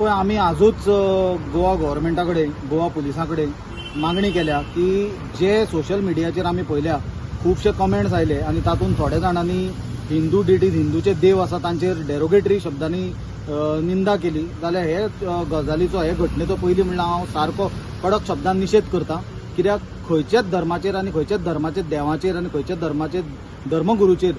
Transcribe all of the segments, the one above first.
पळय आमी आजूच गोवा गव्हर्मेंटा कडेन गोवा पुलिसां कडेन मागणी केल्या की जे सोशल मिडियाचेर आमी पळयल्या खुबशे कमेंट्स आयले आनी तातूंत थोड्या जाणांनी हिंदू डिटीज हिंदूचे देव आसा तांचेर डेरोगेटरी शब्दांनी निंदा केली जाल्यार हे गजालीचो हे घटनेचो पयलीं म्हणल्यार हांव सारको कडक शब्दांत निशेध करता। कित्याक खंयच्याच धर्माचेर आनी खंयच्याच धर्माच्या देवाचेर आनी खंयच्याच धर्माचे धर्मगुरूचेर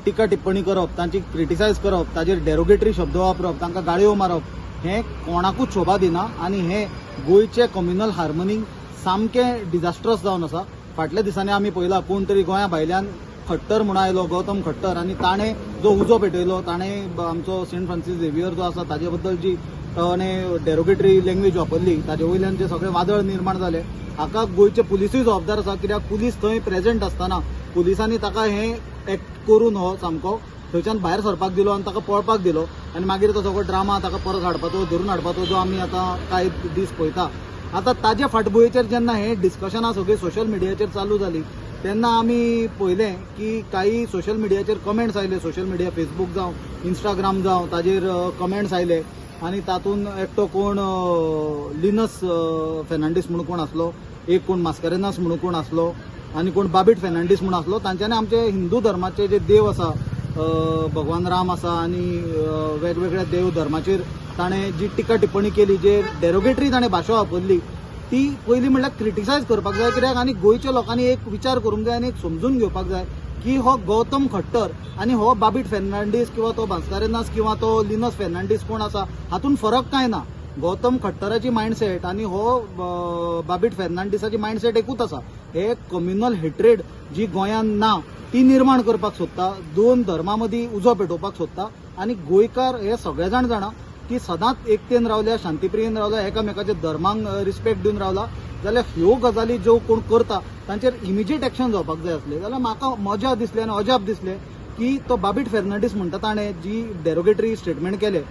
टिका टिप्पणी करप, तांची क्रिटिसायज करप, ताचेर डेरोगेटरी शब्द वापरप, तांकां गाळयो मारप हें कोणाकूच शोभा दिना आनी हें गोंयचे कम्युनल हार्मोनीक सामकें डिजास्ट्रस जावन आसा। फाटल्या दिसांनी आमी पळयलां कोण तरी गोंया भायल्यान खट्टर म्हणून आयलो गौतम खट्टर आनी ताणें जो उजो पेटयलो ताणें आमचो सेंट फ्रांसीस झेवियर जो आसा ताजे बद्दल जी ताणें डेरोगेटरी लँग्वेज वापरली ताजे वयल्यान जे सगळें वादळ निर्माण जालें हाका गोंयचे पुलिसूय जबाबदार आसा। कित्याक पुलीस थंय प्रेझेंट आसतना पुलिसांनी ताका हें एक्ट करून हो सामको थंयच्यान भायर सरपाक दिलो आनी ताका पळपाक दिलो आनी मागीर तो सगळो ड्रामा ताका परत हाडपाचो धरून हाडपाचो जो आमी आतां कांय दीस पळयता। आतां ताजे फाटभुंयेचेर जेन्ना हे डिस्कशनां सगळीं सोशल मिडियाचेर चालू जाली तेन्ना आमी पळयलें की काही सोशल मिडियाचेर कमेंट्स आयले, सोशल मिडिया फेसबूक जावं इंस्टाग्राम जावं ताजेर कमेंट्स आयले आनी तातूंत एकटो कोण लिनस फेर्नांडीस म्हणून कोण आसलो, एक कोण मास्कारेनास म्हणून कोण आसलो आनी कोण बाबीट फेर्नांडीस म्हणून आसलो। तांच्यांनी आमचे हिंदू धर्माचे जे देव आसा भगवान राम आसा आनी वेगवेगळ्या देव धर्माचेर ताणें जी टिका टिप्पणी केली, जे डेरोगेटरी ताणें भाशा वापरली ती पयलीं म्हणल्यार क्रिटिसायज करपाक जाय। कित्याक आनी गोंयच्या लोकांनी एक विचार करूंक जाय आनी एक समजून घेवपाक जाय की हो गौतम खट्टर आनी हो बाबीट फेर्नांडीस किंवा तो भास्करेनास किंवा तो लिनस फेर्नांडीस कोण आसा हातूंत फरक कांय ना। गौतम खट्टराची मायंडसेट आनी हो बाबीट फेर्नांडीसाची मायंडसेट एकूच आसा। हे कम्युनल हेट्रेड जी गोंयांत ना ती निर्माण करपाक सोदता, दोन धर्मां मदीं उजो पेटोवपाक सोदता आनी गोंयकार हे सगळे जाण जाणा की सदांच एकतेन रावल्या, शांतीप्रियेन रावल्या, एकामेकाच्या धर्मांक रिस्पेक्ट दिवन रावला जाल्यार ह्यो गजाली ज्यो कोण करता तांचेर इमिजिएट एक्शन जावपाक जाय आसलें। जाल्यार म्हाका मजा दिसली आनी अजाप दिसलें की तो बाबीट फेर्नांडीस म्हणटा ताणें जी डेरोगेटरी स्टेटमेंट केलें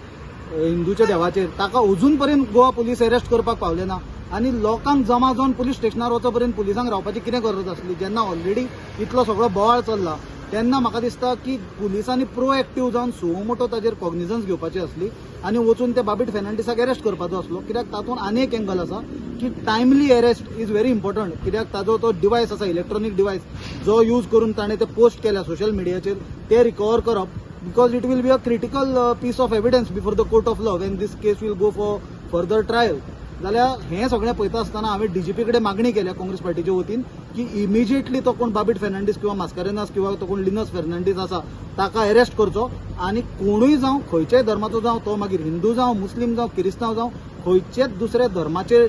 हिंदूच्या देवाचेर ताका अजून पर्यंत गोवा पुलीस अरेस्ट करपाक पावले ना आनी लोकांक जमा जावन पुलीस स्टेशनार वचो पर्यंत पुलिसांक रावपाची कितें गरज आसली। जेन्ना ऑलरेडी इतलो सगळो बोवाळ चल्ला तेन्ना म्हाका दिसता की पुलिसांनी प्रोएक्टीव जावन सुमोटो ताजेर कॉग्निजन्स घेवपाची आसली आनी वचून ते बाबीट फेर्नांडीसाक अरेस्ट करपाचो आसलो। कित्याक तातूंत आनी एक एंगल आसा की timely arrest is very important. कित्याक ताजो तो डिवायस आसा इलेक्ट्रॉनिक डिवायस जो यूज करून ताणें ते पोस्ट केल्या सोशल मिडियाचेर ते रिकवर करप because it will be a critical piece of evidence before the court of law when this case will go for further trial. जाल्यार हें सगळें पळयता आसतना हांवें डीजीपी कडेन मागणी केल्या काँग्रेस पार्टीच्या वतीन की इमिजिएटली तो कोण बाबीट फेर्नांडीस किंवा मास्कारेनास किंवा तो कोण लिनस फेर्नांडीस आसा ताका अरेस्ट करचो आनी कोणूय जावं खंयच्याय धर्माचो जावं तो मागीर हिंदू जावं मुस्लीम जावं क्रिस्तांव जावं खंयचेच दुसऱ्या धर्माचेर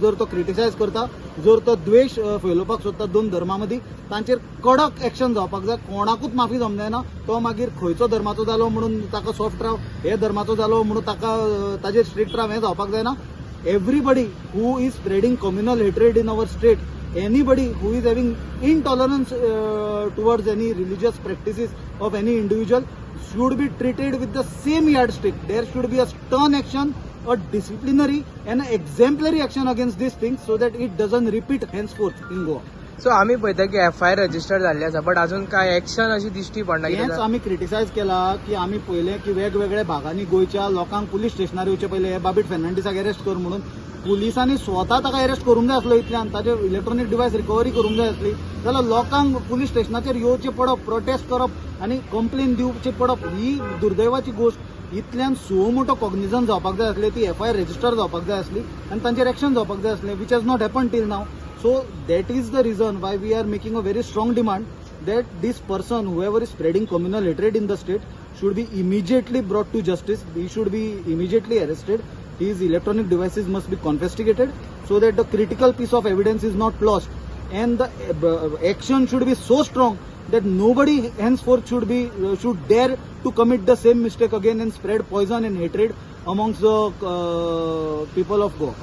जर तो क्रिटिसायज करता, जर तो द्वेष फैलोवपाक सोदता दोन धर्मां मदीं तांचेर कडक एक्शन जावपाक जाय। कोणाकूच माफी जमूंक जायना। तो मागीर खंयचो धर्माचो जालो म्हणून ताका सॉफ्ट राव, हे धर्माचो जालो म्हणून ताका ताजेर स्ट्रिक्ट राव हें जावपाक जायना। Everybody who is spreading communal hatred in our state, anybody who is having intolerance towards any religious practices of any individual should be treated with the same yardstick. There should be a stern action, a disciplinary and an exemplary action against these things so that it doesn't repeat henceforth in Goa. So आम्ही पळयता की FIR register जाल्ली आसा but अजून काय action अशी दिश्टी पडना। हेच आमी क्रिटिसायज केला की आमी पळयलें की वेगवेगळ्या भागांनी गोंयच्या लोकांक पुलीस स्टेशनार येवचे पयले हे बाबीट फेर्नांडीसाक अरेस्ट कर म्हणून पुलिसांनी स्वता ताका अरेस्ट करूंक जाय आसलो इतल्यान ताजे इलेक्ट्रॉनिक डिवायस रिकवरी करूंक जाय आसली जाल्यार लोकांक पुलीस स्टेशनाचेर येवचें पडप, प्रोटेस्ट करप आनी कंप्लेन दिवची पडप ही दुर्दैवाची गोष्ट। इतल्यान सो मोठो कॉग्निजन जावपाक जाय आसलें, ती FIR रजिस्टर जावपाक जाय आसली आनी तांचेर एक्शन जावपाक जाय आसलें which has not happen till now. So that is the reason why we are making a very strong demand that this person, whoever is spreading communal hatred in the state, should be immediately brought to justice. He should be immediately arrested. His electronic devices must be confiscated so that the critical piece of evidence is not lost. And the action should be so strong that nobody henceforth should dare to commit the same mistake again and spread poison and hatred amongst the people of Goa.